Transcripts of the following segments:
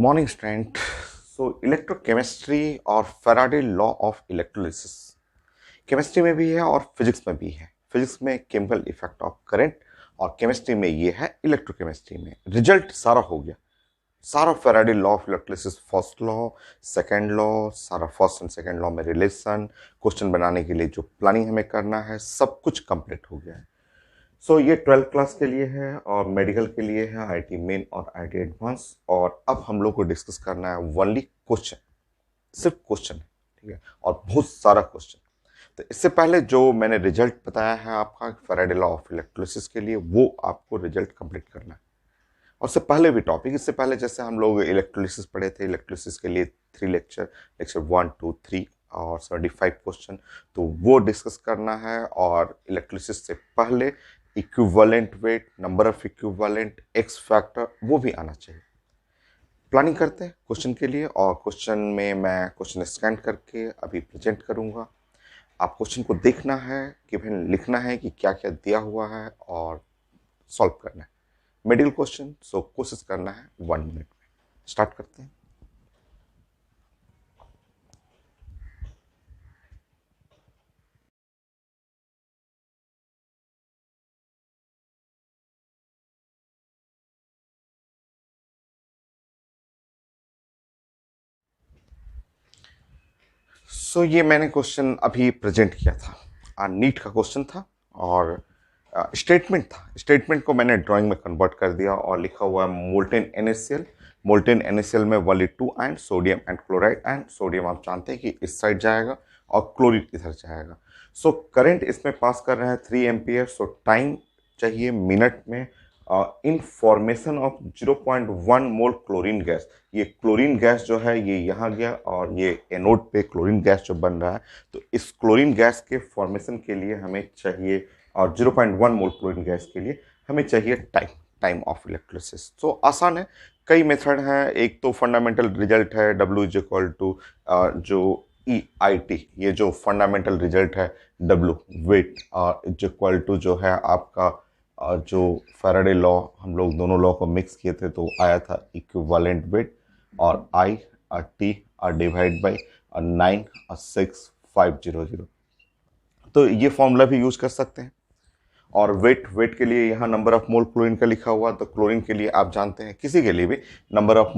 Morning student. Electrochemistry और Faraday law of electrolysis chemistry में भी है और फिजिक्स में भी है। फिजिक्स में केमिकल इफेक्ट ऑफ करंट और केमिस्ट्री में ये है इलेक्ट्रोकेमिस्ट्री में। रिजल्ट सारा हो गया, सारा Faraday law of electrolysis first law, second law, सारा फर्स्ट एंड सेकंड लॉ में रिलेशन, क्वेश्चन बनाने के लिए जो प्लानिंग हमें करना है, सब कुछ कंप्लीट हो गया है। ये 12th क्लास के लिए है और मेडिकल के लिए है, आईआईटी मेन और आईआईटी एडवांस। और अब हम लोग को डिस्कस करना है ओनली क्वेश्चन, सिर्फ क्वेश्चन है, ठीक है, और बहुत सारा क्वेश्चन। तो इससे पहले जो मैंने रिजल्ट बताया है आपका फैराडे लॉ ऑफ इलेक्ट्रोलिसिस के लिए, वो आपको रिजल्ट कंप्लीट करना है। और इससे पहले भी टॉपिक, इससे पहले जैसे हम लोग इलेक्ट्रोलिसिस पढ़े थे, इलेक्ट्रोलिसिस के लिए 3 लेक्चर 1, 2, 3 और 75 क्वेश्चन, तो वो डिस्कस करना है। और इलेक्ट्रोलिसिस से पहले equivalent weight, number of equivalent, x factor, वो भी आना चाहिए। प्लानिंग करते हैं क्वेश्चन के लिए, और क्वेश्चन में मैं क्वेश्चन स्कैन करके अभी प्रेजेंट करूंगा। आप क्वेश्चन को देखना है कि भाई लिखना है कि क्या क्या दिया हुआ है और सॉल्व करना है। मिडिल क्वेश्चन, सो कोशिश करना है 1 मिनट में। स्टार्ट करते हैं। ये मैंने क्वेश्चन अभी प्रेजेंट किया था, नीट का क्वेश्चन था और स्टेटमेंट था। स्टेटमेंट को मैंने ड्राइंग में कन्वर्ट कर दिया और लिखा हुआ है मोल्टेन NaCl। मोल्टेन NaCl में only 2 ion, sodium and chloride ion. Sodium आप जानते हैं कि इस साइड जाएगा और क्लोरीन इधर जाएगा। करंट इसमें पास कर रहे हैं 3 एम्पियर। टाइम चाहिए मिनट में। In formation of 0.1 mole chlorine gas. ये क्लोरीन गैस जो है ये यहाँ गया और ये एनोड पे क्लोरीन गैस जो बन रहा है, तो इस क्लोरीन गैस के फॉर्मेशन के लिए हमें चाहिए, और 0.1 मोल क्लोरीन गैस के लिए हमें चाहिए टाइम ऑफ इलेक्ट्रोलिसिस। तो आसान है, कई मेथड हैं। एक तो फंडामेंटल रिजल्ट है W इज इक्वल टू जो EIT, ये जो फंडामेंटल रिजल्ट है W weight is equal to जो है आपका जो फैराडे लॉ, हम लोग दोनों लॉ को मिक्स किए थे तो आया था इक्विवेलेंट वेट, और I डिवाइड बाई 96500। तो ये फॉर्मूला भी यूज कर सकते हैं। और वेट के लिए यहाँ नंबर ऑफ मोल क्लोरीन का लिखा हुआ, तो क्लोरीन के लिए आप जानते हैं, किसी के लिए भी number of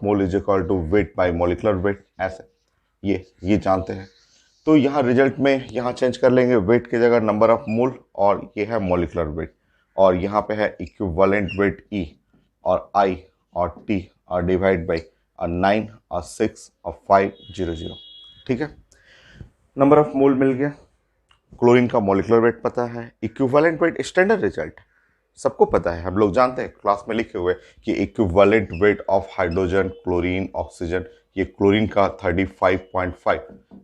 mole is equal to weight by molecular weight, ऐसे ये जानते हैं। तो यहाँ रिजल्ट में यहाँ चेंज कर लेंगे, वेट की जगह नंबर ऑफ मोल, और ये है मॉलिक्यूलर वेट, और यहाँ पे है इक्विवेलेंट वेट E, और I और T और डिवाइड बाई 9 और 6 और 500। ठीक है, नंबर ऑफ मोल मिल गया, क्लोरीन का मॉलिक्यूलर वेट पता है, इक्विवेलेंट वेट स्टैंडर्ड रिजल्ट सबको पता है, हम लोग जानते हैं, क्लास में लिखे हुए कि equivalent weight of hydrogen, chlorine, oxygen, ये क्लोरीन का 35.5,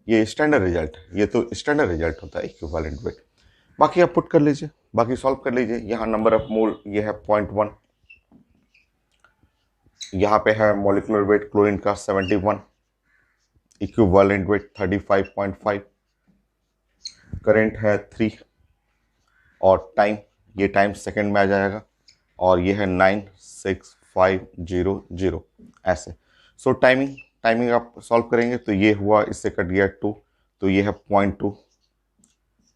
ये स्टैंडर्ड रिजल्ट है। ये तो स्टैंडर्ड रिजल्ट होता है इक्विवेलेंट वेट। बाकी आप पुट कर लीजिए, बाकी सॉल्व कर लीजिए। यहाँ नंबर ऑफ मोल ये है 0.1, यहाँ पे है मॉलिक्यूलर वेट क्लोरीन का 71, इक्विवेलेंट वेट 35.5, करंट है 3, और टाइम, ये टाइम सेकंड में आ जाएगा, और ये है 96500 ऐसे। टाइमिंग आप सॉल्व करेंगे तो ये हुआ, इससे कट गया 2, तो ये है 0.2,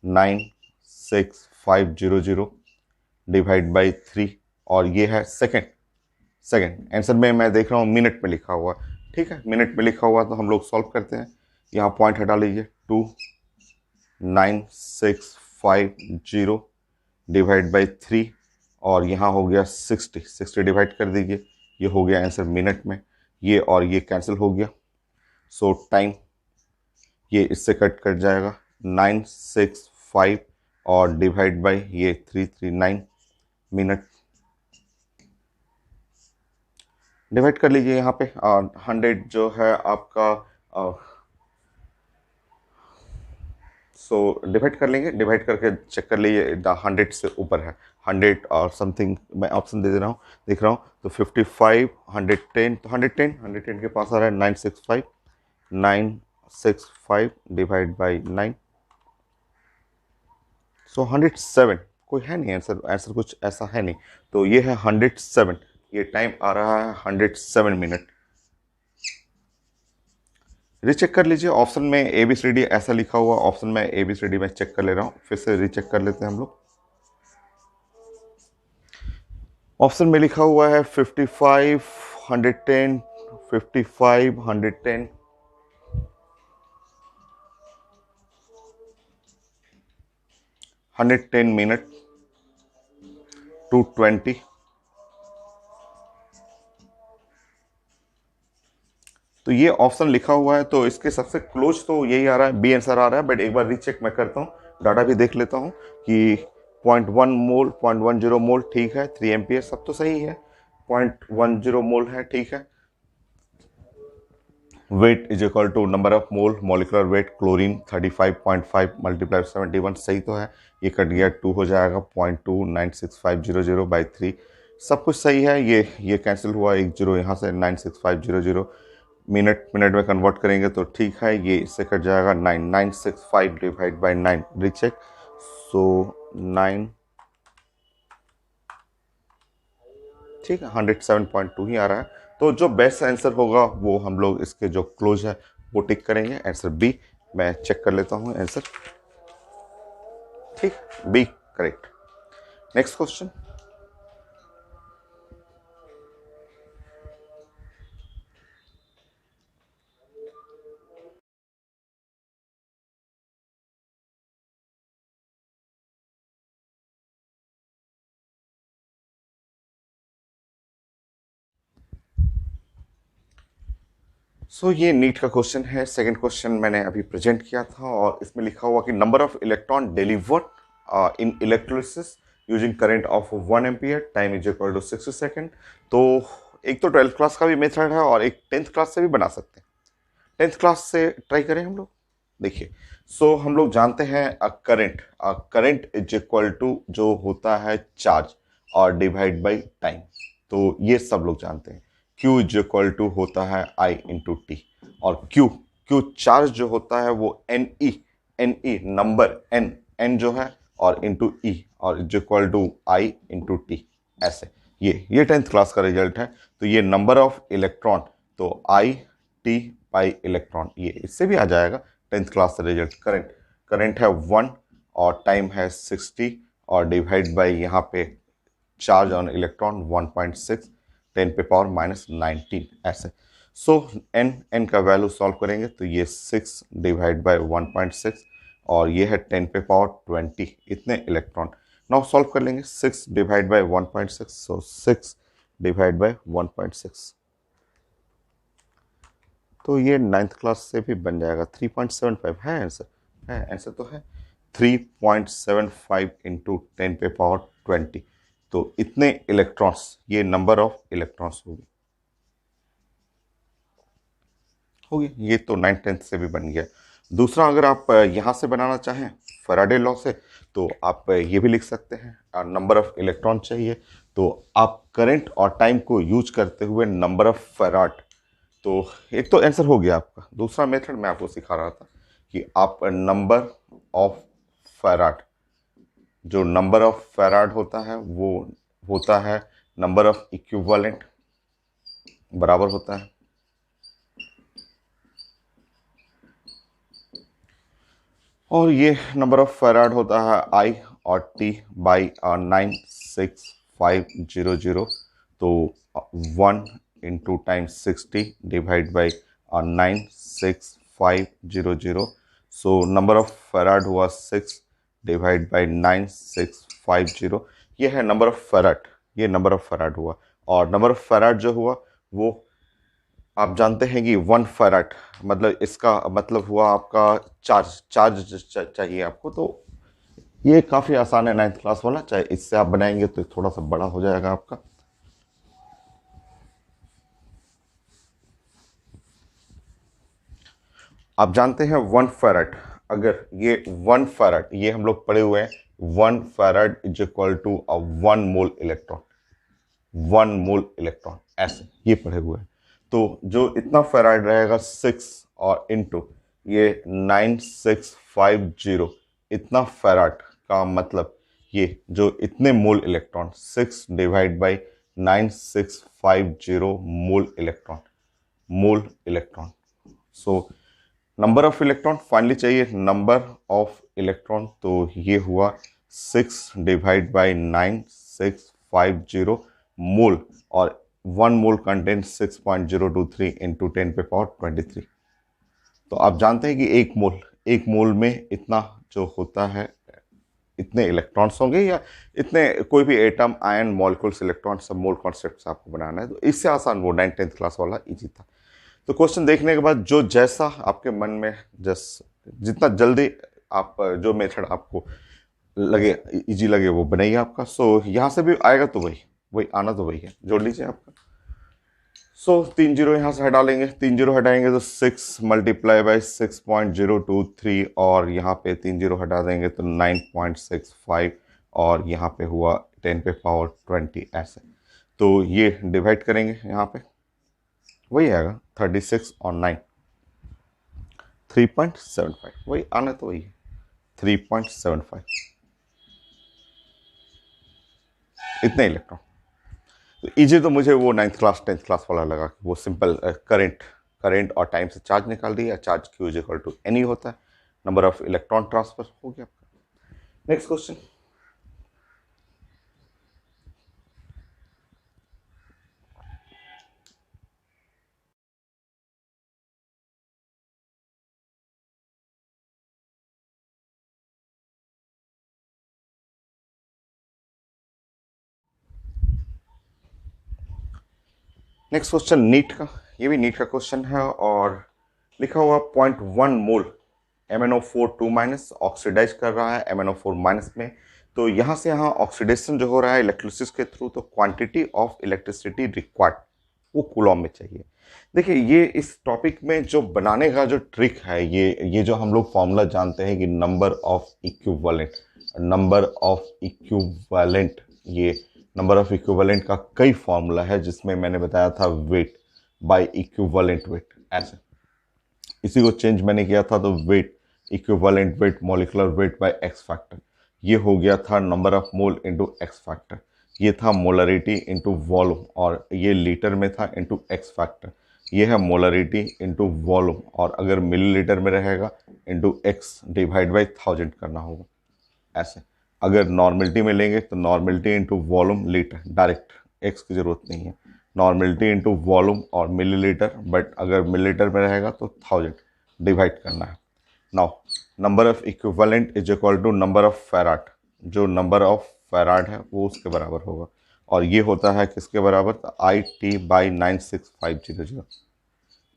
96500 डिवाइड बाई 3, और ये है सेकंड आंसर में मैं देख रहा हूँ मिनट में लिखा हुआ। ठीक है, मिनट में लिखा हुआ तो हम लोग सॉल्व करते हैं। यहाँ पॉइंट हटा लीजिए, 29650 डिवाइड बाई 3, और यहाँ हो गया 60 डिवाइड कर दीजिए, ये हो गया आंसर मिनट में। ये और ये कैंसिल हो गया, टाइम ये इससे कट जाएगा, 965 और डिवाइड बाई ये 339 मिनट। डिवाइड कर लीजिए यहाँ पे, 100 जो है आपका, डिवाइड कर लेंगे, डिवाइड करके चेक कर लीजिए 100 से ऊपर है, 100 और समथिंग मैं ऑप्शन दे रहा हूँ, देख रहा हूँ, तो 55, 110, तो 110 के पास आ रहा है 965 डिवाइड बाई 9, 107। कोई है नहीं आंसर कुछ ऐसा है नहीं, तो ये है 107, ये टाइम आ रहा है 107 मिनट। रीचेक कर लीजिए, ऑप्शन में ए बी सी डी ऐसा लिखा हुआ, ऑप्शन में ए बी सी डी में चेक कर ले रहा हूँ, फिर से रीचेक कर लेते हैं हम लोग। ऑप्शन में लिखा हुआ है 55, 110, 55, 110, 110 मिनट, 220। तो ये ऑप्शन लिखा हुआ है, तो इसके सबसे क्लोज तो यही आ रहा है, बी आंसर आ रहा है। बट एक बार रीचेक मैं करता हूँ, डाटा भी देख लेता हूँ कि 0.1 मोल, 0.10 मोल ठीक है, 3 एम्पियर सब तो सही है, 0.10 मोल है ठीक है। Weight is equal to number of mole, molecular weight chlorine 35.5 multiply 71 सही तो है, ये कट गया 2 हो जाएगा, 0.296500/3 सब कुछ सही है। ये कैंसिल हुआ, एक जीरो यहाँ से, 96500 मिनट में कन्वर्ट करेंगे तो ठीक है, ये इससे कट जाएगा 9965 डिवाइड बाई 9, रीचेक। सो 9 ठीक है, 107.2 ही आ रहा है। तो जो बेस्ट आंसर होगा वो हम लोग इसके जो क्लोज है वो टिक करेंगे, आंसर बी। मैं चेक कर लेता हूँ आंसर, ठीक, B correct. Next question. So ये नीट का क्वेश्चन है, सेकंड क्वेश्चन मैंने अभी प्रेजेंट किया था, और इसमें लिखा हुआ कि number of electron delivered in electrolysis using current of 1 ampere, time is equal to 60 second. तो एक तो 12th क्लास का भी मेथड है और एक 10th क्लास से भी बना सकते हैं। 10th क्लास से ट्राई करें हम लोग। देखिए, सो हम लोग जानते हैं करंट इज इक्वल टू जो होता है चार्ज और डिवाइड बाई टाइम, तो ये सब लोग जानते हैं। Q इज इक्वल टू होता है I इंटू टी, और Q चार्ज जो होता है वो NE नंबर N जो है और इंटू E, और is equal to I into T, ऐसे। ये 10th क्लास का रिजल्ट है। तो ये नंबर ऑफ इलेक्ट्रॉन, तो I T बाई इलेक्ट्रॉन, ये इससे भी आ जाएगा 10th क्लास का रिजल्ट। करंट है 1 और टाइम है 60 और डिवाइड बाई यहाँ पे चार्ज ऑन इलेक्ट्रॉन 1.6, 10 पे पावर माइनस 19 ऐसे। सो n का वैल्यू सॉल्व करेंगे तो ये 6 डिवाइड बाय 1.6 और ये है 10 पे पावर 20 इतने इलेक्ट्रॉन। नाउ सॉल्व कर लेंगे, 6 divide by 1.6, so 6 divide by 1.6, तो ये 9th क्लास से भी बन जाएगा। 3.75 है आंसर, तो है 3.75 इंटू 10 पे पावर 20, तो इतने इलेक्ट्रॉन्स, ये नंबर ऑफ इलेक्ट्रॉन्स होगी। ये तो 9th 10th से भी बन गया। दूसरा, अगर आप यहाँ से बनाना चाहें फैराडे लॉ से, तो आप ये भी लिख सकते हैं, नंबर ऑफ इलेक्ट्रॉन चाहिए तो आप करंट और टाइम को यूज करते हुए नंबर ऑफ फैराड, तो एक तो आंसर हो गया आपका। दूसरा मेथड मैं आपको सिखा रहा था कि आप नंबर ऑफ फैराड, जो नंबर ऑफ फैराड होता है वो होता है नंबर ऑफ इक्विवेलेंट, बराबर होता है, और ये नंबर ऑफ फैराड होता है आई और टी बाई 96500, तो 1 into time 60 divide by 96500, so number of farad हुआ 6 डिवाइड बाई 9650, ये है नंबर ऑफ फैराड, ये नंबर ऑफ फैराड हुआ। और नंबर ऑफ फैराड जो हुआ वो आप जानते हैं कि 1 फैराड, मतलब इसका मतलब हुआ आपका चार्ज चाहिए आपको, तो ये काफ़ी आसान है 9th क्लास वाला, चाहे इससे आप बनाएंगे तो थोड़ा सा बड़ा हो जाएगा आपका। आप जानते हैं 1 फैराड, अगर ये 1 फैराड, ये हम लोग पढ़े हुए हैं, 1 farad is equal to 1 mole electron, 1 mole electron, ऐसे ये पढ़े हुए हैं। तो जो इतना फैराड रहेगा 6 और इंटू ये 9650, इतना फैराड का मतलब ये जो इतने मोल electron, 6 divide by 9650 mole electron, so number of electron finally चाहिए, नंबर ऑफ इलेक्ट्रॉन, तो ये हुआ 6 डिवाइड बाई 9650 मोल, और 1 मोल कंटेंट 6.023 इंटू 10 पे पावर 23। तो आप जानते हैं कि एक मोल में इतना जो होता है, इतने इलेक्ट्रॉन्स होंगे, या इतने कोई भी एटम, आयन, मॉलिक्यूल्स, इलेक्ट्रॉन, सब मोल कॉन्सेप्ट आपको बनाना है। तो इससे आसान वो 9th क्लास वाला इजी था। तो क्वेश्चन देखने के बाद जो जैसा आपके मन में, जितना जल्दी आप जो मेथड आपको लगे, इजी लगे, वो बनाइए आपका। सो यहाँ से भी आएगा तो वही वही आना तो वही है, जोड़ लीजिए आपका। सो 3 जीरो यहाँ से हटा लेंगे, 3 जीरो हटाएंगे तो 6 मल्टीप्लाई बाई 6.023, और यहाँ पे 3 जीरो हटा देंगे तो 9.65, और यहाँ पे हुआ 10 पे पावर 20 ऐसे। तो ये डिवाइड करेंगे, यहाँ पे वही आएगा 36 और 9, 3.75, वही आना तो वही है 3.75, इतने इलेक्ट्रॉन। तो इजी तो मुझे वो 9th क्लास 10th क्लास वाला लगा कि वो सिंपल करंट और टाइम से चार्ज निकाल दिया, charge Q is equal to N E होता है, नंबर ऑफ इलेक्ट्रॉन ट्रांसफर हो गया आपका। Next question, next question NEET का, ये भी नीट का क्वेश्चन है, और लिखा हुआ 0.1 मोल MnO4 2 माइनस ऑक्सीडाइज कर रहा है MnO4 माइनस में। तो यहाँ से यहाँ ऑक्सीडेशन जो हो रहा है इलेक्ट्रोलिसिस के थ्रू, तो क्वांटिटी ऑफ इलेक्ट्रिसिटी रिक्वायर्ड वो कूलॉम में चाहिए। देखिए, ये इस टॉपिक में जो बनाने का जो ट्रिक है, ये जो हम लोग फॉर्मूला जानते हैं कि नंबर ऑफ इक्विवेलेंट, ये नंबर ऑफ इक्विवेलेंट का कई फॉर्मूला है, जिसमें मैंने बताया था वेट बाय इक्विवेलेंट वेट, ऐसे इसी को चेंज मैंने किया था, तो weight, equivalent weight, molecular weight by x factor, ये हो गया था number of mole into X factor, ये था मोलरिटी इनटू वॉल्यूम, और ये लीटर में था इनटू एक्स फैक्टर, ये है मोलरिटी इनटू वॉल्यूम, और अगर मिलीलीटर में रहेगा इनटू एक्स डिवाइड बाई 1000 करना होगा ऐसे। अगर नॉर्मलिटी में लेंगे तो normality into volume litre, direct X की जरूरत नहीं है, नॉर्मलिटी इनटू वॉल्यूम और मिलीलीटर, बट अगर मिलीलीटर में रहेगा तो 1000 डिवाइड करना है। Now number of equivalent is equal to number of farad, जो नंबर ऑफ फेराड है वो उसके बराबर होगा, और ये होता है किसके बराबर, तो IT बाई 96500,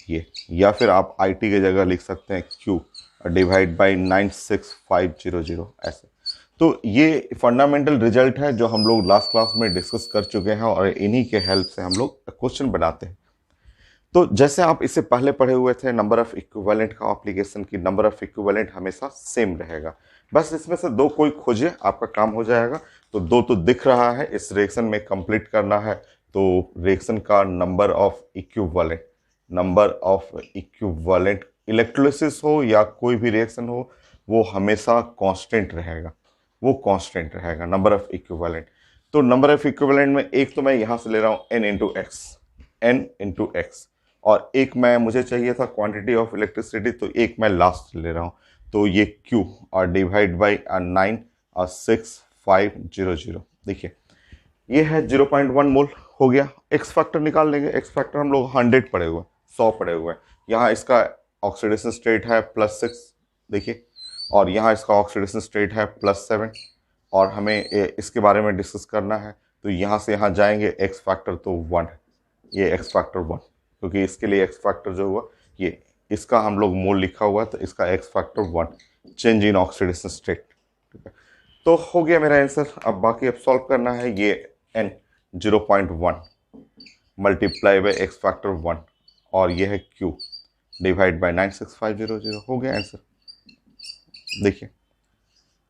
ये, या फिर आप IT की जगह लिख सकते हैं Q डिवाइड बाई 96500 ऐसे। तो ये फंडामेंटल रिजल्ट है जो हम लोग लास्ट क्लास में डिस्कस कर चुके हैं, और इन्हीं के हेल्प से हम लोग क्वेश्चन बनाते हैं। तो जैसे आप इससे पहले पढ़े हुए थे नंबर ऑफ इक्विवेलेंट का एप्लीकेशन की, नंबर ऑफ इक्विवेलेंट हमेशा सेम रहेगा, बस इसमें से दो कोई खोजिए, आपका काम हो जाएगा। तो दो तो दिख रहा है, इस रिएक्शन में कंप्लीट करना है, तो रिएक्शन का नंबर ऑफ इक्विवेलेंट इलेक्ट्रोलिसिस हो या कोई भी रिएक्शन हो, वो हमेशा कांस्टेंट रहेगा, वो कांस्टेंट रहेगा नंबर ऑफ इक्विवेलेंट। तो नंबर ऑफ इक्विवेलेंट में एक तो मैं यहाँ से ले रहा हूँ n इंटू एक्स, और एक मैं, मुझे चाहिए था क्वांटिटी ऑफ इलेक्ट्रिसिटी, तो एक मैं लास्ट ले रहा हूँ, तो ये Q और डिवाइड बाई 96500। देखिए, ये है 0.1 मोल हो गया। एक्स फैक्टर निकाल लेंगे, एक्स फैक्टर हम लोग 100 पड़े हुए हैं, 100 पड़े हुए हैं। यहाँ इसका ऑक्सीडेशन स्टेट है +6, देखिए, और यहाँ इसका ऑक्सीडेशन स्टेट है +7, और हमें इसके बारे में डिस्कस करना है। तो यहाँ से यहाँ जाएंगे, एक्स फैक्टर तो 1, ये एक्स फैक्टर 1, क्योंकि इसके लिए एक्स फैक्टर जो हुआ, ये इसका हम लोग मोल लिखा हुआ है, तो इसका x factor 1, change in oxidation state, ठीक है। तो हो गया मेरा आंसर। अब बाकी अब सॉल्व करना है, ये n 0.1 multiply by x factor 1, और ये है Q डिवाइड बाई 96500, हो गया आंसर। देखिए,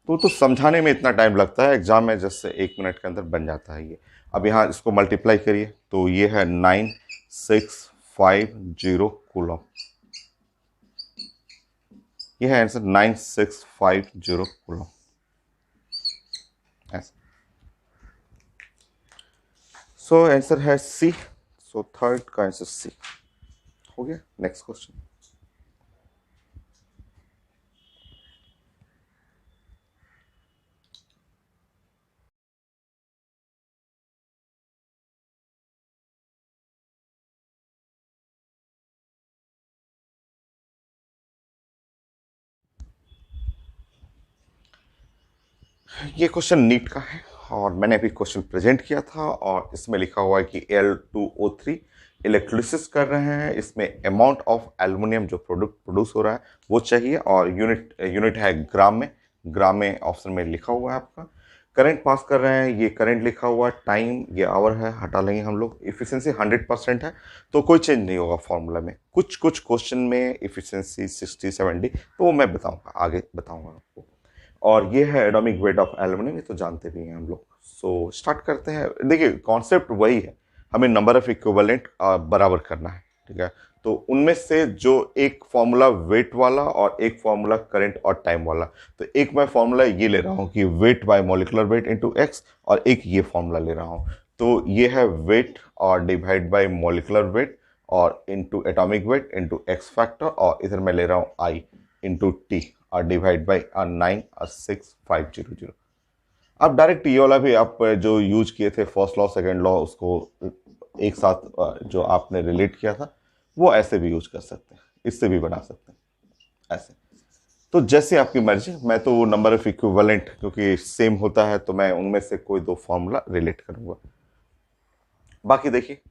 तो समझाने में इतना टाइम लगता है, एग्जाम में जैसे 1 मिनट के अंदर बन जाता है ये। अब यहाँ इसको मल्टीप्लाई करिए, तो ये है 9650 कूलम, ये है आंसर 9650 कूलम ऐसा। सो आंसर है सी, सो थर्ड का आंसर सी हो गया। नेक्स्ट क्वेश्चन, ये क्वेश्चन नीट का है और मैंने अभी क्वेश्चन प्रेजेंट किया था और इसमें लिखा हुआ है कि Al2O3 इलेक्ट्रोलिसिस कर रहे हैं। इसमें अमाउंट ऑफ एल्युमिनियम जो प्रोडक्ट प्रोड्यूस हो रहा है वो चाहिए और यूनिट यूनिट है ग्राम में ऑप्शन में लिखा हुआ है आपका। करंट पास कर रहे हैं, ये करंट लिखा हुआ है, टाइम ये आवर है, हटा लेंगे हम लोग। इफिशिएंसी 100% है तो कोई चेंज नहीं होगा फॉर्मूला में। कुछ कुछ क्वेश्चन में इफिशिएंसी 60-70 तो वो मैं बताऊंगा, आगे बताऊंगा आपको। और ये है एटॉमिक वेट ऑफ एल्यूमिनियम, ये तो जानते भी हैं हम लोग। सो स्टार्ट करते हैं। देखिए कॉन्सेप्ट वही है, हमें नंबर ऑफ इक्विवेलेंट बराबर करना है, ठीक है। तो उनमें से जो एक फॉर्मूला वेट वाला और एक फॉर्मूला करंट और टाइम वाला, तो एक मैं फॉर्मूला ये ले रहा हूँ कि weight by molecular weight into x, और एक ये फॉर्मूला ले रहा हूँ। तो ये है वेट और डिवाइड बाय मॉलिकुलर वेट और into atomic weight into X factor, और इधर मैं ले रहा हूँ आई इंटू टी और डिवाइड बाई 96500। अब डायरेक्ट ये वाला भी आप जो यूज किए थे फर्स्ट लॉ सेकेंड लॉ, उसको एक साथ जो आपने रिलेट किया था वो ऐसे भी यूज कर सकते हैं, इससे भी बना सकते हैं ऐसे। तो जैसे आपकी मर्जी, मैं तो नंबर ऑफ इक्विवेलेंट क्योंकि सेम होता है तो मैं उनमें से कोई दो फॉर्मूला रिलेट करूंगा। बाकी देखिए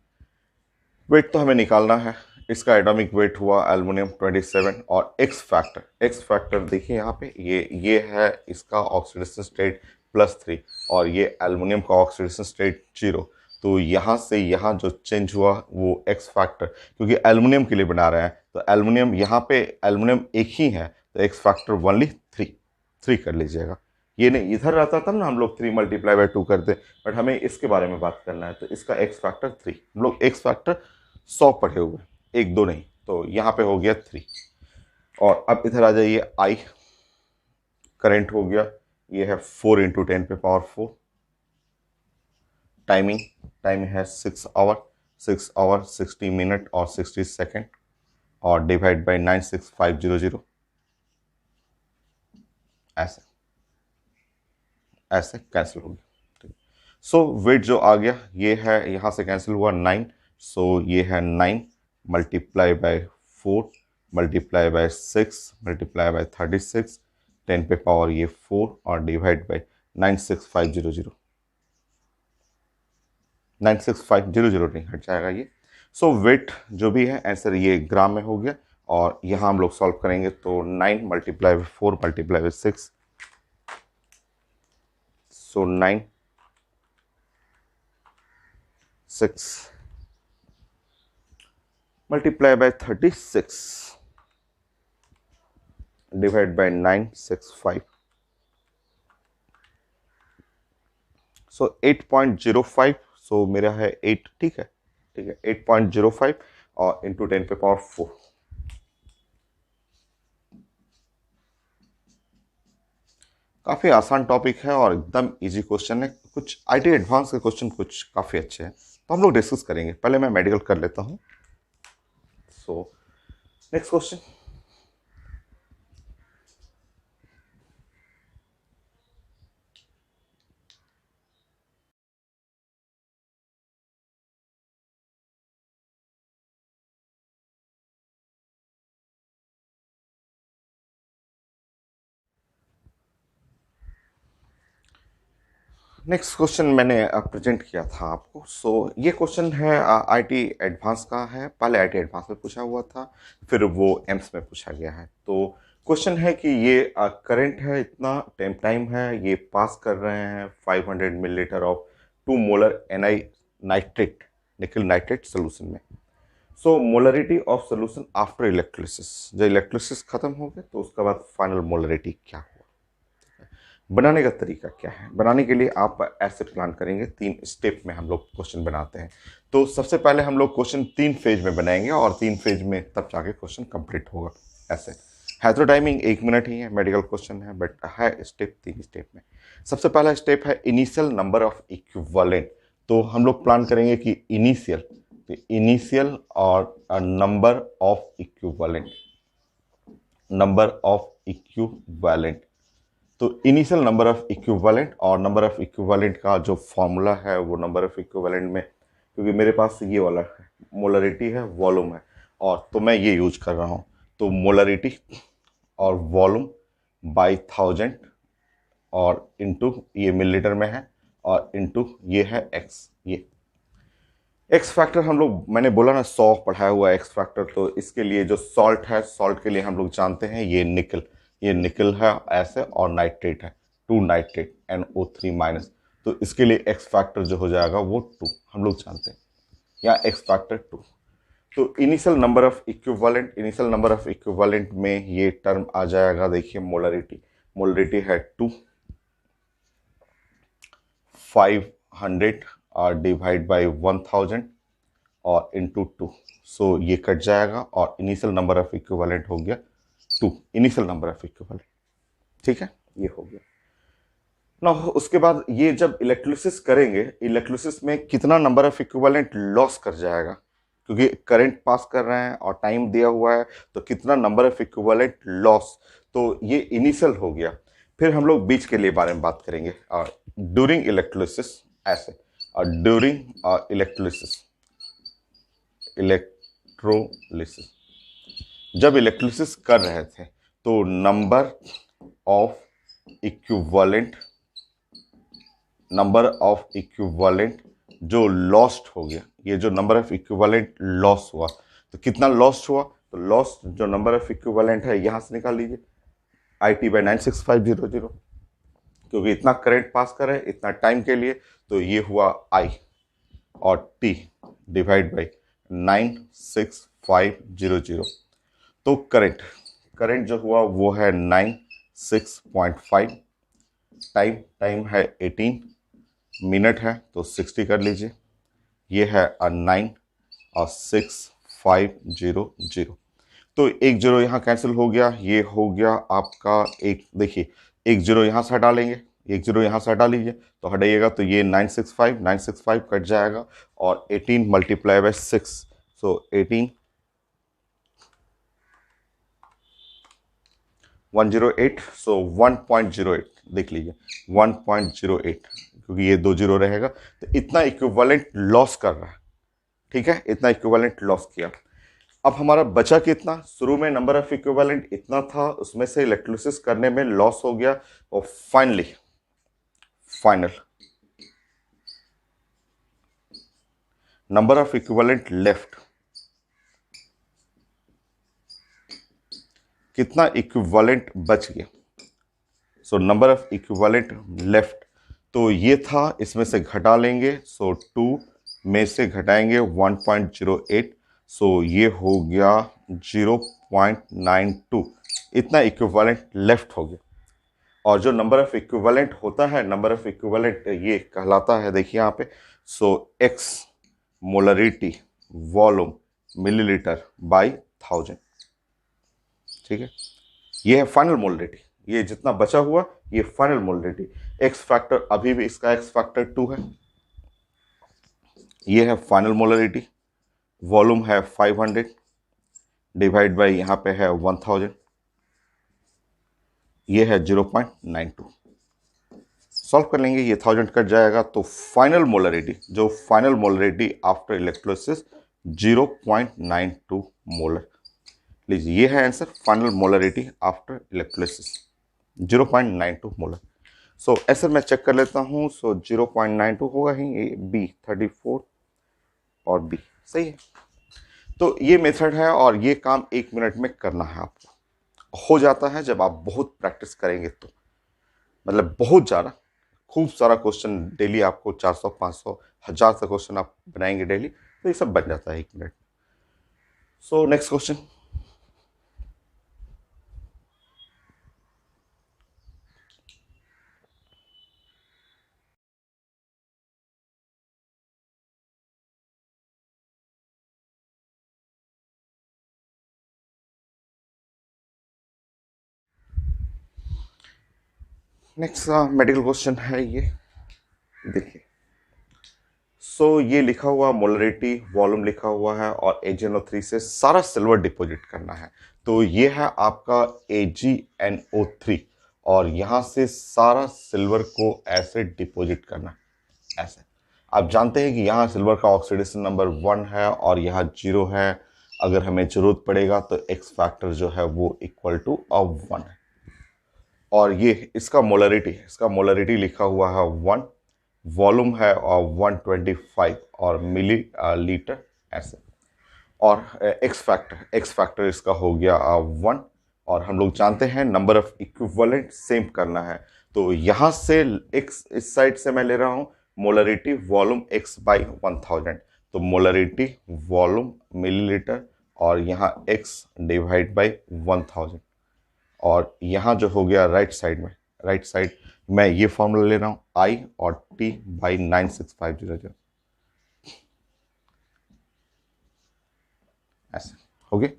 वेट तो हमें निकालना है। इसका एटॉमिक वेट हुआ एल्युमिनियम 27 और एक्स फैक्टर देखिए यहाँ पे ये है इसका ऑक्सीडेशन स्टेट +3 और ये एल्युमिनियम का ऑक्सीडेशन स्टेट 0। तो यहाँ से यहाँ जो चेंज हुआ वो एक्स फैक्टर, क्योंकि एल्युमिनियम के लिए बना रहे हैं तो एल्युमिनियम यहाँ पे एल्युमिनियम एक ही है तो एक्स फैक्टर ओनली 3 कर लीजिएगा। ये नहीं इधर रहता था ना हम लोग 3 × 2 करते, बट हमें इसके बारे में बात करना है तो इसका एक्स फैक्टर 3। हम लोग एक्स फैक्टर 100 पढ़े हुए, एक दो नहीं, तो यहाँ पे हो गया 3। और अब इधर आ जाइए, आई करंट हो गया, ये है 4 × 10⁴। टाइमिंग है 6 आवर 60 मिनट और 60 सेकेंड और डिवाइड बाई 96500। ऐसे ऐसे कैंसिल हो गया। सो वेट जो आ गया ये है, यहाँ से कैंसिल हुआ 9, सो ये है 9 multiply by 4 multiply by 6 multiply by 36 10 पे पावर ये 4 और डिवाइड बाय 96500। 96500 नहीं हट जाएगा ये। सो वेट जो भी है आंसर ये ग्राम में हो गया। और यहाँ हम लोग सॉल्व करेंगे तो 9 multiply by 4 multiply by 6, so 9 6 multiply by 36 divide by 965, so 8.05। सो मेरा है 8, ठीक है 8.05 और इंटू 10 पे पावर 4। काफ़ी आसान टॉपिक है और एकदम इजी क्वेश्चन है। कुछ आईटी एडवांस के क्वेश्चन कुछ काफ़ी अच्छे हैं तो हम लोग डिस्कस करेंगे। पहले मैं मेडिकल कर लेता हूँ। सो नेक्स्ट क्वेश्चन, मैंने प्रेजेंट किया था आपको। सो ये क्वेश्चन है आईटी एडवांस का है। पहले आईटी एडवांस में पूछा हुआ था, फिर वो एम्स में पूछा गया है। तो क्वेश्चन है कि ये करंट है, इतना टाइम है, ये पास कर रहे हैं 500 millilitre of 2 molar Ni nitrate nickel nitrate solution में। So molarity of solution after electrolysis, जब इलेक्ट्रोलिसिस खत्म हो गया तो उसके बाद फाइनल मोलरिटी क्या हुआ। बनाने का तरीका क्या है, बनाने के लिए आप ऐसे प्लान करेंगे, 3 स्टेप में हम लोग क्वेश्चन बनाते हैं। तो सबसे पहले हम लोग क्वेश्चन 3 फेज में बनाएंगे और 3 फेज में तब जाके क्वेश्चन कंप्लीट होगा। ऐसे है तो टाइमिंग 1 मिनट ही है, मेडिकल क्वेश्चन है बट है स्टेप 3 स्टेप में। सबसे पहला स्टेप है इनिशियल नंबर ऑफ इक्विवेलेंट। तो हम लोग प्लान करेंगे कि इनिशियल और नंबर ऑफ इक्विवेलेंट। तो इनिशियल नंबर ऑफ इक्विवेलेंट और नंबर ऑफ इक्विवेलेंट का जो फॉर्मूला है वो नंबर ऑफ इक्विवेलेंट में, क्योंकि मेरे पास ये वाला है मोलरिटी है वॉल्यूम है, और तो मैं ये यूज कर रहा हूँ। तो मोलरिटी और वॉल्यूम बाय 1000 और इंटू ये मिलीलीटर में है और इंटू ये है एक्स। ये एक्स फैक्टर हम लोग, मैंने बोला ना 100 पढ़ाया हुआ एक्स फैक्टर, तो इसके लिए जो सॉल्ट है, सॉल्ट के लिए हम लोग जानते हैं ये निकल, ये निकल है ऐसे, और नाइट्रेट है 2 नाइट्रेट NO3 माइनस, तो इसके लिए एक्स फैक्टर जो हो जाएगा वो 2 हम लोग जानते हैं, या एक्स फैक्टर 2। तो initial number of equivalent, initial number of equivalent में ये टर्म आ जाएगा, देखिए मोलरिटी, मोलरिटी है 2, 500 और डिवाइड बाई 1000 और इंटू 2, सो ये कट जाएगा और इनिशियल नंबर ऑफ इक्विवेलेंट हो गया 2, इनिशियल नंबर ऑफ इक्विवेलेंट। ठीक है, ये हो गया ना। उसके बाद ये जब इलेक्ट्रोलिसिस करेंगे, इलेक्ट्रोलिसिस में कितना नंबर ऑफ इक्विवेलेंट लॉस कर जाएगा, क्योंकि करंट पास कर रहे हैं और टाइम दिया हुआ है, तो कितना नंबर ऑफ इक्विवेलेंट लॉस, तो ये इनिशियल हो गया। फिर हम लोग बीच के लिए बारे में बात करेंगे, और ड्यूरिंग इलेक्ट्रोलिसिस ऐसे, और ड्यूरिंग इलेक्ट्रोलिसिस, इलेक्ट्रोलिसिस जब इलेक्ट्रोलिसिस कर रहे थे तो number of equivalent, number of equivalent जो लॉस्ट हो गया, ये जो नंबर ऑफ इक्विवेलेंट लॉस हुआ, तो कितना लॉस्ट हुआ, तो लॉस्ट जो नंबर ऑफ इक्विवेलेंट है यहां से निकाल लीजिए, IT बाई 96500, क्योंकि इतना करंट पास कर रहे हैं इतना टाइम के लिए, तो ये हुआ I और T डिवाइड बाई 96500, तो करंट, करंट जो हुआ वो है 96.5, टाइम है 18 मिनट है, तो 60 कर लीजिए, ये है 9 और 6500, तो एक जीरो यहाँ कैंसिल हो गया, ये हो गया आपका एक, देखिए एक जीरो यहाँ से हटा लेंगे, एक जीरो यहाँ से हटा लीजिए, तो हटाइएगा तो ये 965 कट जाएगा, और 18 मल्टीप्लाई बाय 6, सो 18 108, सो 1.08, देख लीजिए 1.08, क्योंकि ये 2 जीरो रहेगा, तो इतना इक्विवेलेंट लॉस कर रहा है। ठीक है, इतना इक्विवेलेंट लॉस किया। अब हमारा बचा कितना, शुरू में नंबर ऑफ इक्विवेलेंट इतना था, उसमें से इलेक्ट्रोलिसिस करने में लॉस हो गया, और final number of equivalent left, कितना इक्विवेलेंट बच गया, सो नंबर ऑफ इक्विवेलेंट लेफ्ट, तो ये था, इसमें से घटा लेंगे, सो 2 में से घटाएंगे 1.08, सो ये हो गया 0.92, इतना इक्विवेलेंट लेफ्ट हो गया। और जो नंबर ऑफ इक्विवेलेंट होता है, नंबर ऑफ इक्विवेलेंट ये कहलाता है, देखिए यहाँ पे, so x molarity volume millilitre by 1000। ठीक है, ये है फाइनल मोलरिटी, ये जितना बचा हुआ ये फाइनल मोलरिटी। एक्स फैक्टर अभी भी इसका एक्स फैक्टर 2 है, ये है फाइनल मोलरिटी, वॉल्यूम है 500 डिवाइड बाई यहाँ पे है 1000, ये है 0.92, सॉल्व कर लेंगे, ये 1000 कट जाएगा, तो फाइनल मोलरिटी, जो final molarity after electrolysis 0.92 molar, लीजिए ये है answer, final molarity after electrolysis 0.92 molar. So ऐसे मैं चेक कर लेता हूँ, सो 0.92 होगा ही, ए बी 34 और बी सही है। तो ये मेथड है, और ये काम 1 मिनट में करना है आपको, हो जाता है जब आप बहुत प्रैक्टिस करेंगे, तो मतलब बहुत ज़्यादा, खूब सारा क्वेश्चन डेली, आपको 400 500 1000 से क्वेश्चन आप बनाएंगे डेली, तो ये सब बन जाता है 1 मिनट। सो next question, next medical question है ये, देखिए। सो ये लिखा हुआ मोलरिटी वॉल्यूम लिखा हुआ है, और AgNO3 से सारा सिल्वर डिपॉजिट करना है, तो ये है आपका AgNO3, और यहाँ से सारा सिल्वर को ऐसे डिपॉजिट करना है, ऐसे। आप जानते हैं कि यहाँ सिल्वर का ऑक्सीडेशन नंबर 1 है और यहाँ 0 है, अगर हमें जरूरत पड़ेगा तो एक्स फैक्टर जो है वो इक्वल टू 1 है। और ये इसका मोलरिटी लिखा हुआ है 1, वॉल्यूम है और 125 और मिली लीटर ऐसे। और एक्स फैक्टर इसका हो गया 1। और हम लोग जानते हैं नंबर ऑफ इक्विवेलेंट सेम करना है, तो यहाँ से एक्स इस साइड से मैं ले रहा हूँ मोलरिटी वॉल्यूम एक्स बाई 1000, तो मोलरिटी वॉल्यूम मिलीलीटर और यहाँ एक्स डिवाइड बाई 1000। और यहाँ जो हो गया राइट साइड मैं ये फॉर्मूला ले रहा हूँ आई और टी बाई 96500 ऐसे हो गया।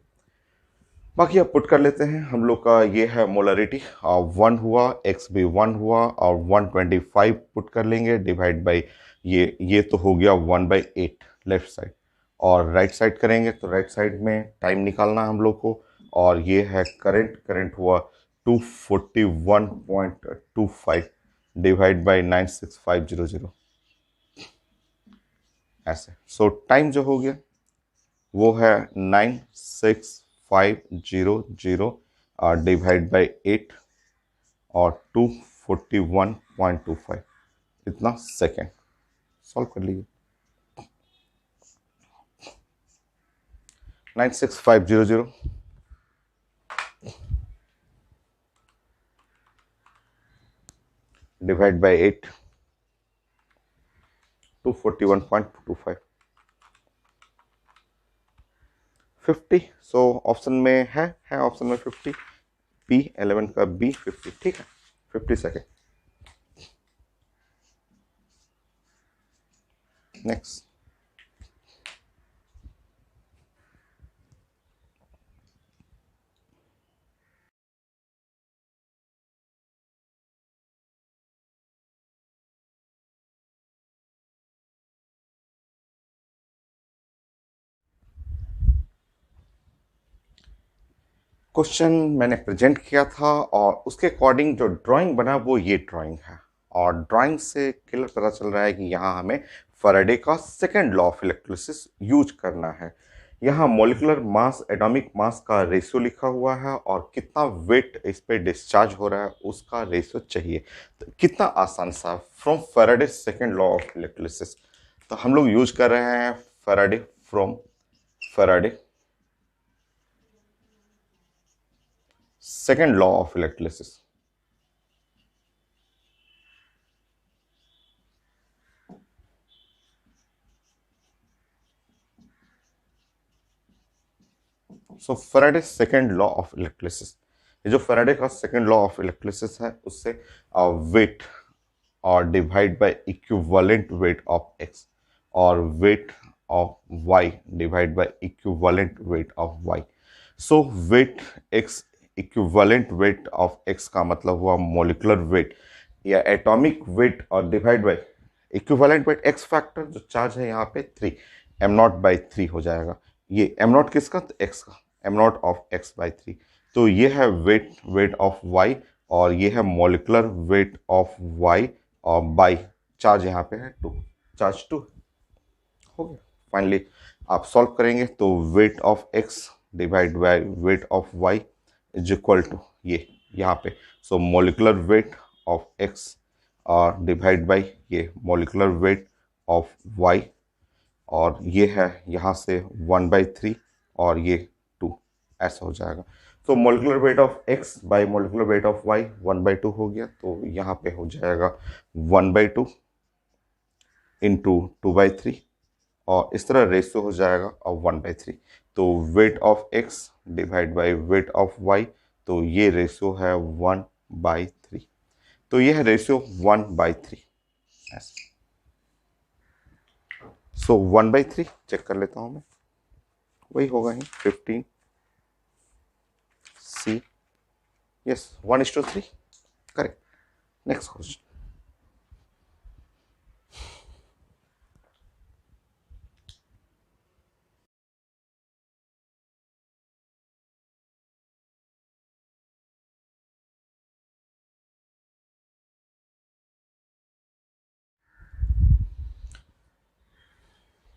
बाकी अब पुट कर लेते हैं। हम लोग का ये है मोलरिटी 1 हुआ, एक्स भी 1 हुआ और 125 पुट कर लेंगे डिवाइड बाई ये तो हो गया 1/8 लेफ्ट साइड। और राइट साइड करेंगे तो राइट साइड में टाइम निकालना है हम लोग को, और ये है करंट हुआ 241.25 डिवाइड बाई 96500 ऐसे। सो टाइम जो हो गया वो है 96500 डिवाइड बाई 8 और 241.25 इतना सेकेंड। सॉल्व कर लीजिए। 96500 डिवाइड बाई 8 241.25 50। सो ऑप्शन में है ऑप्शन में 50, P11 का B 50, ठीक है 50 सेकेंड। नेक्स्ट क्वेश्चन मैंने प्रेजेंट किया था और उसके अकॉर्डिंग जो ड्राइंग बना वो ये ड्राइंग है, और ड्राइंग से क्लियर पता चल रहा है कि यहाँ हमें फैराडे का second law of electrolysis use करना है। यहाँ मॉलिक्यूलर मास एटॉमिक मास का रेशियो लिखा हुआ है और कितना वेट इस पे डिस्चार्ज हो रहा है उसका रेशियो चाहिए। तो कितना आसान सा, from Faraday second law of electrolysis. तो हम लोग यूज कर रहे हैं Faraday from Faraday second law of electrolysis। So Faraday second law of electrolysis, ये जो फैराडे का सेकेंड लॉ ऑफ इलेक्ट्रोलिसिस है उससे वेट और divide by equivalent weight of x और weight of y divide by equivalent weight of y. So weight x equivalent weight of x का मतलब हुआ मॉलिक्यूलर वेट या एटॉमिक वेट और divide by equivalent weight x factor जो charge है यहाँ पे 3 m0/3 हो जाएगा। ये m0 किसका, तो एक्स का, m0 ऑफ एक्स बाई 3। तो ये है वेट ऑफ वाई और ये है मॉलिकुलर वेट ऑफ वाई और बाई चार्ज यहाँ पे है 2, चार्ज 2 हो गया। फाइनली आप सॉल्व करेंगे तो weight of X divide by weight of Y is equal to ये यहाँ पे। So molecular weight of x और डिवाइड बाई ये मॉलिकुलर वेट ऑफ वाई, और ये है यहाँ से 1/3 और ये 2 ऐसा हो जाएगा। तो molecular weight of X by molecular weight of Y 1/2 हो गया, तो यहाँ पे हो जाएगा 1/2 इंटू 2/3 और इस तरह रेशियो हो जाएगा और 1/3। तो weight of X divide by weight of Y, तो ये रेशियो है 1/3। तो ये है रेशियो 1/3 ऐसा। सो 1/3 चेक कर लेता हूँ मैं, वही होगा ही 15 C, yes 1:3 correct. Next question.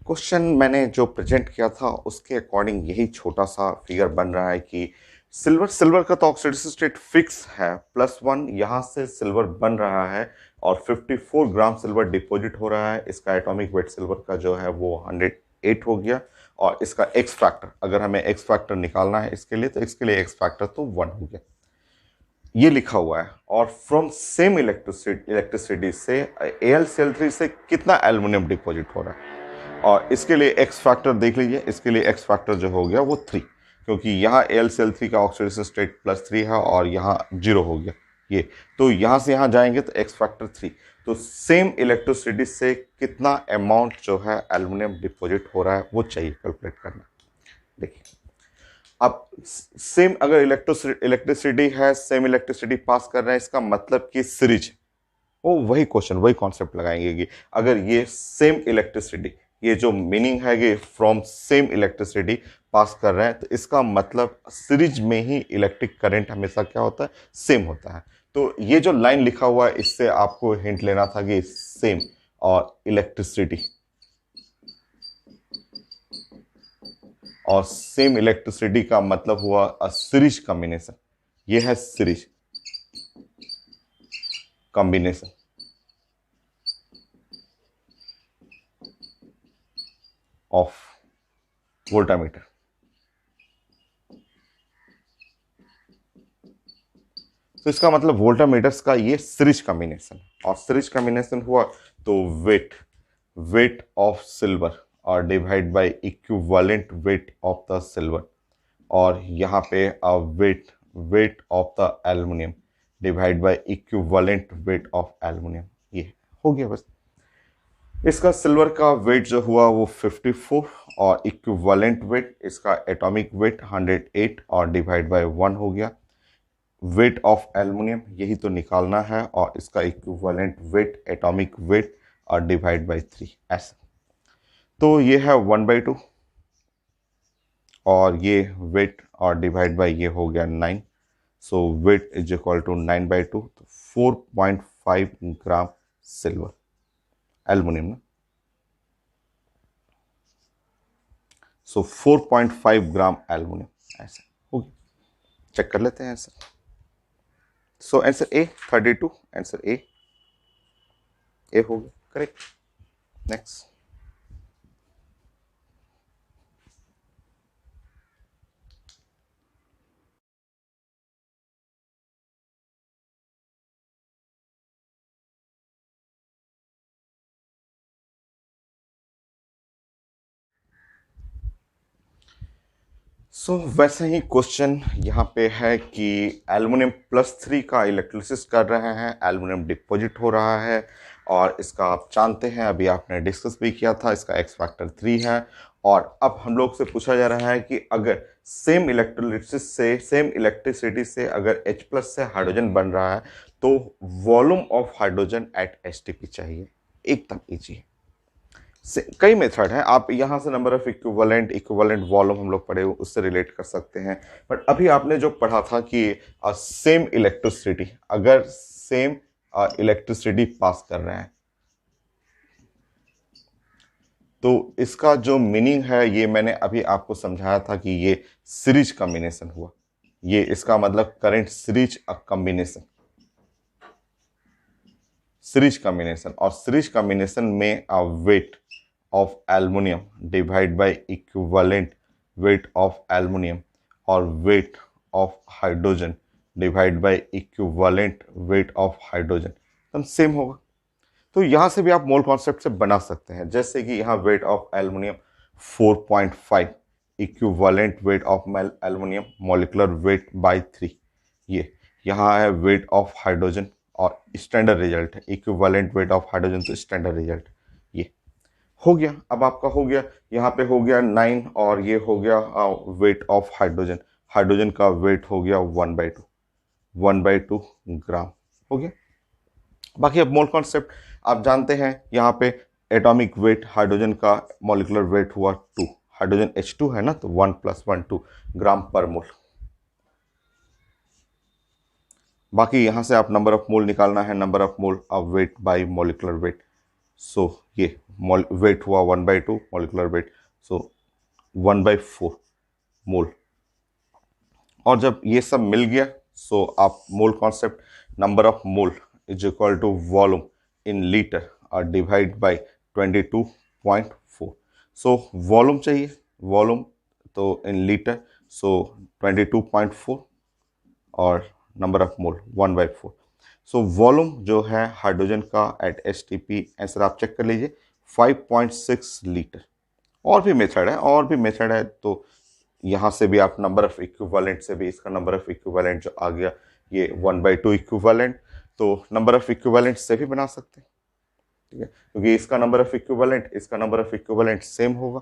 Question मैंने जो प्रेजेंट किया था उसके अकॉर्डिंग यही छोटा सा फिगर बन रहा है कि सिल्वर का तो ऑक्सीडेशन स्टेट फिक्स है, +1 यहाँ से सिल्वर बन रहा है और 54 ग्राम सिल्वर डिपॉजिट हो रहा है। इसका एटॉमिक वेट सिल्वर का जो है वो 108 हो गया। और इसका एक्स फैक्टर, अगर हमें एक्स फैक्टर निकालना है इसके लिए, तो इसके लिए एक्स फैक्टर तो 1 हो गया, ये लिखा हुआ है। और फ्रॉम सेम इलेक्ट्रिसिटी से AlCl3 से कितना एल्युमिनियम डिपॉजिट हो रहा है, और इसके लिए एक्स फैक्टर देख लीजिए। इसके लिए एक्स फैक्टर जो हो गया वो 3, क्योंकि यहाँ AlCl3 का ऑक्सीडेशन स्टेट +3 है और यहाँ 0 हो गया ये, तो यहाँ से यहाँ जाएंगे तो एक्स फैक्टर 3। तो सेम इलेक्ट्रिसिटी से कितना अमाउंट जो है एल्युमिनियम डिपॉजिट हो रहा है वो चाहिए कैलकुलेट करना। देखिए, अब सेम अगर इलेक्ट्रिसिटी है, सेम इलेक्ट्रिसिटी पास कर रहे हैं, इसका मतलब कि सीरीज, वो वही क्वेश्चन वही कॉन्सेप्ट लगाएंगे कि अगर ये सेम इलेक्ट्रिसिटी, ये जो मीनिंग है कि फ्रॉम सेम इलेक्ट्रिसिटी पास कर रहे हैं, तो इसका मतलब सीरीज में ही इलेक्ट्रिक करंट हमेशा क्या होता है, सेम होता है। तो ये जो लाइन लिखा हुआ है इससे आपको हिंट लेना था कि सेम और इलेक्ट्रिसिटी, और सेम इलेक्ट्रिसिटी का मतलब हुआ सीरीज कॉम्बिनेशन। ये है सीरीज कॉम्बिनेशन ऑफ वोल्टामीटर। तो इसका मतलब वोल्टामीटर्स का ये सीरीज कॉम्बिनेशन, और सीरीज कॉम्बिनेशन हुआ तो वेट ऑफ सिल्वर और divide by equivalent weight of the silver, और यहाँ पे weight of the aluminium divide by equivalent weight of aluminium. ये हो गया बस। इसका सिल्वर का वेट जो हुआ वो 54 और इक्विवेलेंट वेट, इसका एटॉमिक वेट 108 और डिवाइड बाय 1 हो गया। वेट ऑफ एल्युमिनियम यही तो निकालना है, और इसका इक्विवेलेंट वेट, एटॉमिक वेट और डिवाइड बाय 3 ऐसा। तो ये है 1/2 और ये वेट और डिवाइड बाय ये हो गया 9। सो वेट इज इक्वल टू 9/2, तो 4.5 ग्राम सिल्वर एल्युमिनियम ना। सो 4.5 ग्राम एल्युमिनियम ऐसा हो गया। चेक कर लेते हैं answer. So answer A 32, answer A हो गया करेक्ट। नेक्स्ट, वैसे ही क्वेश्चन यहाँ पे है कि एल्युमिनियम +3 का इलेक्ट्रोलिसिस कर रहे हैं, एल्युमिनियम डिपॉजिट हो रहा है, और इसका आप जानते हैं, अभी आपने डिस्कस भी किया था, इसका एक्स फैक्टर 3 है। और अब हम लोग से पूछा जा रहा है कि अगर सेम इलेक्ट्रोलिसिस से, सेम इलेक्ट्रिसिटी से अगर H+ से हाइड्रोजन बन रहा है, तो volume of hydrogen at HTP चाहिए। एकदम ईजी है। कई मेथड हैं, आप यहाँ से नंबर ऑफ इक्विवेलेंट वॉल्यूम हम लोग पढ़े, उससे रिलेट कर सकते हैं। बट अभी आपने जो पढ़ा था कि सेम इलेक्ट्रिसिटी, अगर सेम इलेक्ट्रिसिटी पास कर रहे हैं, तो इसका जो मीनिंग है ये मैंने अभी आपको समझाया था कि ये सीरीज कॉम्बिनेशन हुआ। ये इसका मतलब करंट सीरीज कॉम्बिनेशन, और सीरीज कॉम्बिनेशन में weight of aluminium divide by equivalent weight of aluminium, और weight of hydrogen divide by equivalent weight of hydrogen एकदम सेम होगा। तो यहाँ से भी आप मोल कॉन्सेप्ट से बना सकते हैं, जैसे कि यहाँ wait of aluminium 4.5, equivalent weight of aluminium molecular weight bye 3, ये यहाँ है वेट ऑफ हाइड्रोजन, और स्टैंडर्ड रिजल्ट है इक्विवेलेंट वेट ऑफ हाइड्रोजन, तो स्टैंडर्ड रिजल्ट ये हो गया। अब आपका हो गया, यहाँ पे हो गया 9, और ये हो गया वेट ऑफ हाइड्रोजन, हाइड्रोजन का वेट हो गया 1/2 ग्राम हो गया। बाकी अब मोल कॉन्सेप्ट आप जानते हैं, यहाँ पे एटॉमिक वेट हाइड्रोजन का मॉलिक्यूलर वेट हुआ 2, हाइड्रोजन H2 है ना, तो 1 + 1 2 ग्राम पर मोल। बाकी यहाँ से आप नंबर ऑफ मोल निकालना है, number of mole of weight by molecular weight. So ये वेट हुआ 1/2 मॉलिक्यूलर वेट, सो 1/4 मोल। और जब ये सब मिल गया सो आप mole concept, number of mole is equal to volume in litre और डिवाइड बाय 22.4। सो वॉल्यूम चाहिए, वॉल्यूम तो इन लीटर, सो 22.4 और number of mole 1/4। So volume जो है हाइड्रोजन का एट एसटीपी, आंसर आप चेक कर लीजिए 5.6 लीटर। और भी मेथड है, और भी मेथड है, तो यहाँ से भी आप नंबर ऑफ इक्विवेलेंट से भी इसका नंबर ऑफ इक्विवेलेंट जो आ गया ये 1/2 इक्विवेलेंट, तो नंबर ऑफ इक्विवेलेंट से भी बना सकते हैं, ठीक है, क्योंकि इसका नंबर ऑफ इक्विवेलेंट इसका नंबर ऑफ इक्विवेलेंट सेम होगा।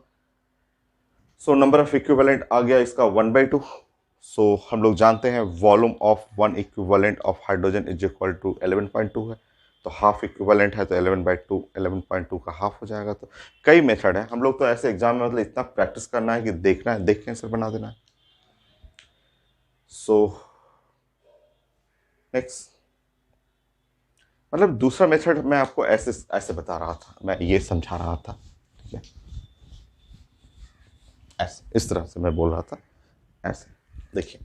सो नंबर ऑफ इक्विवेलेंट आ गया इसका 1/2। सो हम लोग जानते हैं volume of one equivalent of hydrogen is equal to 11.2 है, तो हाफ इक्विवेलेंट है तो 11/2 11.2 का हाफ हो जाएगा। तो कई मेथड है, हम लोग तो ऐसे एग्जाम में मतलब इतना प्रैक्टिस करना है कि देखना है, देख के आंसर बना देना है। सो नेक्स्ट, मतलब दूसरा मेथड मैं आपको ऐसे ऐसे बता रहा था, मैं ये समझा रहा था, ठीक है, ऐसे इस तरह से मैं बोल रहा था, ऐसे देखिए।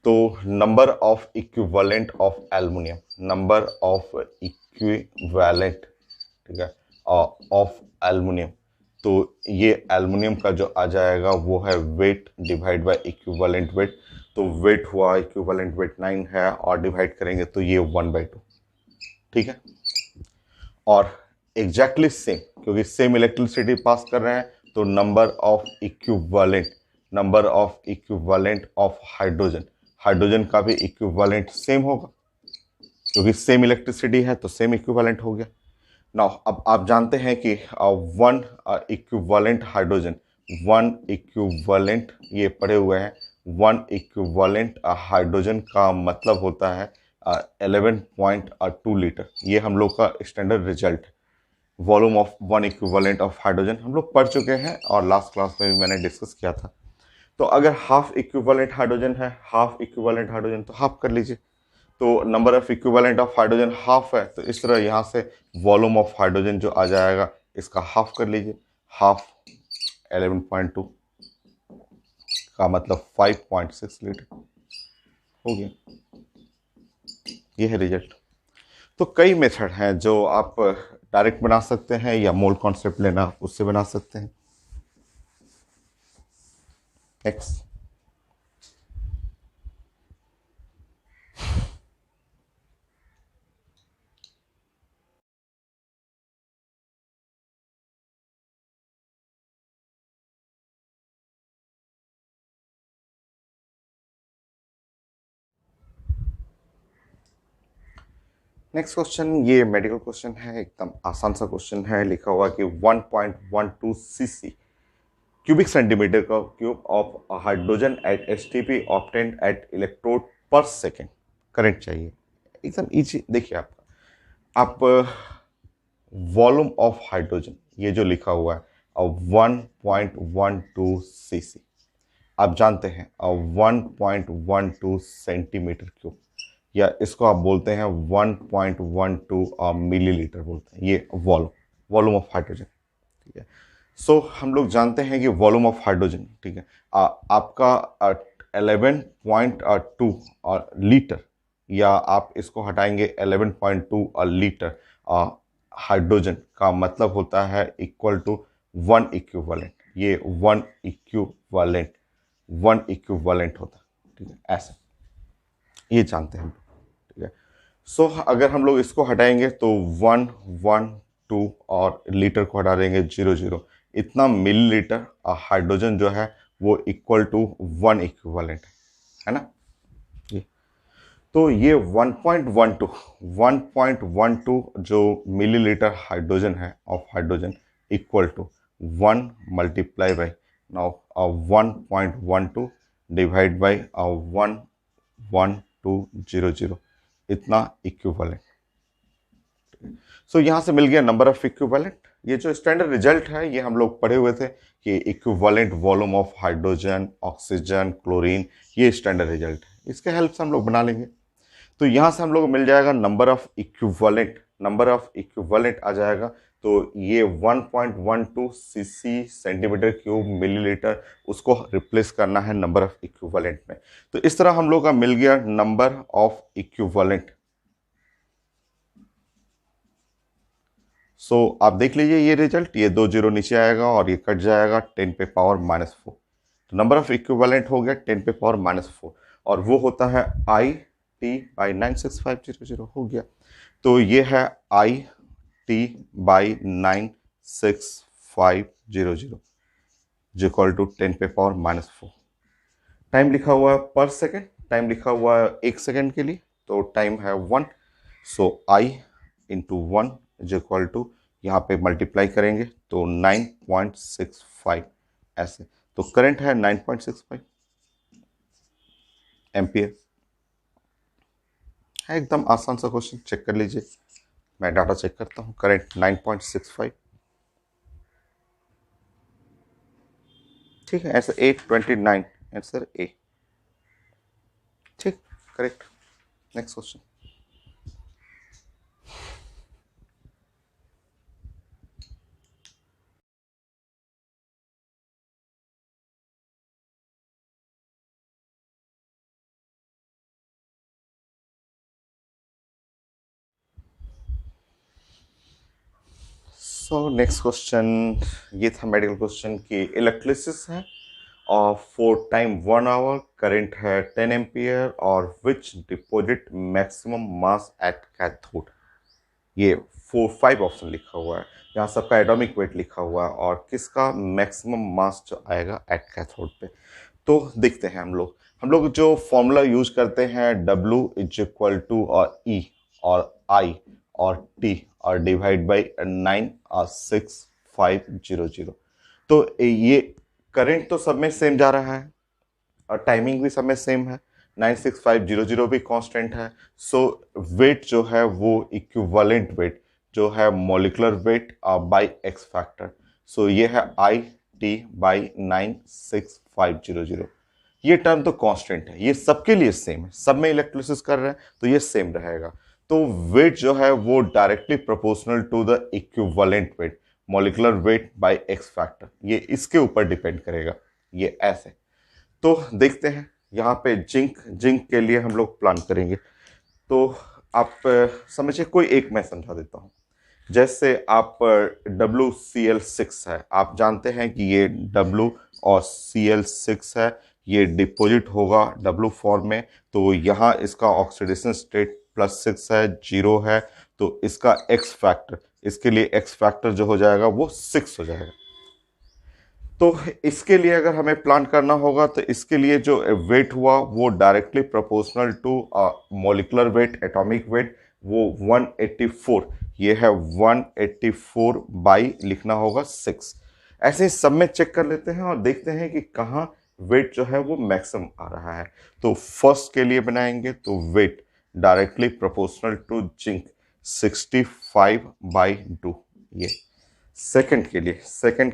तो number of equivalent of aluminium, number of equivalent, ठीक है, ऑफ एल्युमिनियम, तो ये एल्युमिनियम का जो आ जाएगा वो है weight divide by equivalent wait. तो वेट हुआ इक्विवेलेंट वेट 9 है और डिवाइड करेंगे तो ये 1/2, ठीक है। और एग्जैक्टली सेम, क्योंकि सेम इलेक्ट्रिसिटी पास कर रहे हैं, तो number of equivalent of hydrogen, hydrogen का भी इक्विवेलेंट सेम होगा, क्योंकि सेम इलेक्ट्रिसिटी है तो सेम इक्विवेलेंट हो गया। नाउ अब आप जानते हैं कि one equivalent hydrogen, one equivalent, ये पढ़े हुए हैं, वन इक्विवेलेंट हाइड्रोजन का मतलब होता है 11.2 लीटर। ये हम लोग का स्टैंडर्ड रिजल्ट है। Volume of one equivalent of hydrogen हम लोग पढ़ चुके हैं और लास्ट क्लास में भी मैंने डिस्कस किया था। तो अगर हाफ इक्विवेलेंट हाइड्रोजन है, हाफ इक्विवेलेंट हाइड्रोजन, तो हाफ कर लीजिए। तो number of equivalent of hydrogen half है, तो इस तरह यहाँ से वॉल्यूम ऑफ हाइड्रोजन जो आ जाएगा इसका हाफ कर लीजिए। हाफ 11.2 का मतलब 5.6 लीटर हो गया। ये है रिजल्ट। तो कई मेथड हैं जो आप डायरेक्ट बना सकते हैं या मोल कॉन्सेप्ट लेना उससे बना सकते हैं। नेक्स्ट, नेक्स्ट क्वेश्चन, ये मेडिकल क्वेश्चन है, एकदम आसान सा क्वेश्चन है। लिखा हुआ कि 1.12 सीसी क्यूबिक सेंटीमीटर का cube of hydrogen at STP obtained at electrode पर सेकेंड करंट चाहिए। एकदम इजी। देखिए आप वॉल्यूम ऑफ हाइड्रोजन ये जो लिखा हुआ है 1.12 सीसी, आप जानते हैं 1.12 सेंटीमीटर क्यूब, या इसको आप बोलते हैं 1.12 मिलीलीटर बोलते हैं। ये वॉल्यूम ऑफ हाइड्रोजन, ठीक है। सो हम लोग जानते हैं कि वॉल्यूम ऑफ हाइड्रोजन, ठीक है, आपका 11.2 लीटर, या आप इसको हटाएंगे 11.2 लीटर हाइड्रोजन का मतलब होता है इक्वल टू वन इक्विवेलेंट। ये वन इक्विवेलेंट होता है, ठीक है, ऐसे ये जानते हैं हम, ठीक है। सो अगर हम लोग इसको हटाएंगे तो 1 1 2 और लीटर को हटा देंगे 0 0, इतना मिलीलीटर हाइड्रोजन जो है वो इक्वल टू वन इक्विवेलेंट है ना। ये तो ये 1.12 जो मिलीलीटर हाइड्रोजन है of hydrogen equal to 1 multiply by now 1.12 divide by 11200, इतना इक्विवेलेंट। सो यहाँ से मिल गया नंबर ऑफ इक्विवेलेंट। ये जो स्टैंडर्ड रिजल्ट है ये हम लोग पढ़े हुए थे कि equivalent volume of hydrogen, oxygen, chlorine, ये स्टैंडर्ड रिजल्ट है। इसके हेल्प से हम लोग बना लेंगे। तो यहाँ से हम लोग मिल जाएगा नंबर ऑफ इक्विवेलेंट आ जाएगा तो ये 1.12 सीसी सेंटीमीटर क्यूब मिलीलीटर, उसको रिप्लेस करना है नंबर ऑफ इक्विवेलेंट में। तो इस तरह हम लोग का मिल गया नंबर ऑफ इक्विवेलेंट। सो आप देख लीजिए ये रिजल्ट, ये 2 जीरो नीचे आएगा और ये कट जाएगा 10 पे पावर -4। तो नंबर ऑफ इक्विवेलेंट हो गया 10 पे पावर -4 और वो होता है आई टी बाई 96500 हो गया। तो ये है आई टी बाई 96500 जो इक्वल टू 10 पे पावर -4। टाइम लिखा हुआ है पर सेकेंड, टाइम लिखा हुआ है 1 सेकेंड के लिए, तो टाइम है 1। सो आई इंटू 1 इज इक्वल टू, यहाँ पे मल्टीप्लाई करेंगे तो 9.65 ऐसे। तो करंट है 9.65 एम्पियर। है एकदम आसान सा क्वेश्चन, चेक कर लीजिए। मैं डाटा चेक करता हूँ। करंट 9.65, ठीक है। ऐसे 829 आंसर ए, ठीक, करेक्ट। Next question. सो नेक्स्ट क्वेश्चन, ये था मेडिकल क्वेश्चन की इलेक्ट्रिसिस है और फॉर टाइम 1 आवर, करंट है 10 एम्पियर और which deposit maximum mass at cathode. ये 4-5 ऑप्शन लिखा हुआ है, यहाँ सबका एटॉमिक वेट लिखा हुआ है और किसका मैक्सिमम मास जो आएगा एट कैथोड पे। तो देखते हैं हम लोग जो फॉर्मूला यूज करते हैं W इज इक्वल टू और E और I और T और डिवाइड बाई 96500। तो ये करंट तो सब में सेम जा रहा है और टाइमिंग भी सब में सेम है, 96500 भी कांस्टेंट है। सो वेट जो है वो इक्विवेलेंट वेट जो है molecular weight by x factor. So ये है आई टी बाई 96500। ये टर्म तो कांस्टेंट है, ये सबके लिए सेम है, सब में इलेक्ट्रोलिसिस कर रहे हैं तो ये सेम रहेगा। तो वेट जो है वो directly proportional to the equivalent weight, molecular weight by x factor, ये इसके ऊपर डिपेंड करेगा। ये ऐसे। तो देखते हैं यहाँ पे जिंक के लिए हम लोग प्लान करेंगे। तो आप समझिए, कोई एक मैं समझा देता हूँ। जैसे आप WCl6 है, आप जानते हैं कि ये W और Cl6 है, ये डिपॉजिट होगा W फॉर्म में। तो यहाँ इसका ऑक्सीडेशन स्टेट +6 है, 0 है। तो इसका एक्स फैक्टर, इसके लिए एक्स फैक्टर जो हो जाएगा वो 6 हो जाएगा। तो इसके लिए अगर हमें प्लान करना होगा तो इसके लिए जो वेट हुआ वो directly proportional to molecular weight, atomic weight, वो 184। ये है 184 बाई लिखना होगा 6। ऐसे ही सब में चेक कर लेते हैं और देखते हैं कि कहाँ वेट जो है वो मैक्सिमम आ रहा है। तो फर्स्ट के लिए बनाएंगे तो weight directly proportional to zinc 65/2। ये सेकंड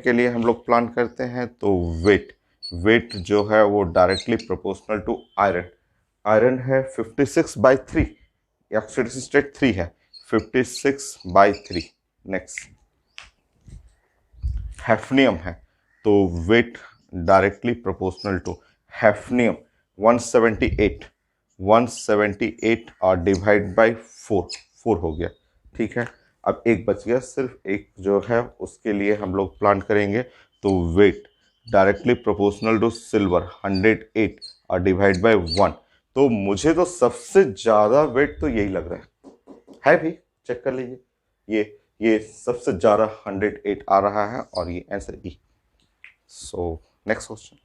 के लिए हम लोग प्लान करते हैं तो वेट जो है वो directly proportional to iron. Iron है 56/3, ऑक्सीडेशन स्टेट 3 है, 56/3। नेक्स्ट हैफनियम है, तो weight directly proportional to hafnium 178 और डिवाइड बाय 4 हो गया, ठीक है। अब एक बच गया, सिर्फ एक जो है उसके लिए हम लोग प्लान करेंगे तो weight directly proportional to silver 108 और डिवाइड बाय 1। तो मुझे तो सबसे ज़्यादा वेट तो यही लग रहा है भी, चेक कर लीजिए। ये सबसे ज़्यादा 108 आ रहा है और ये answer E. So next question.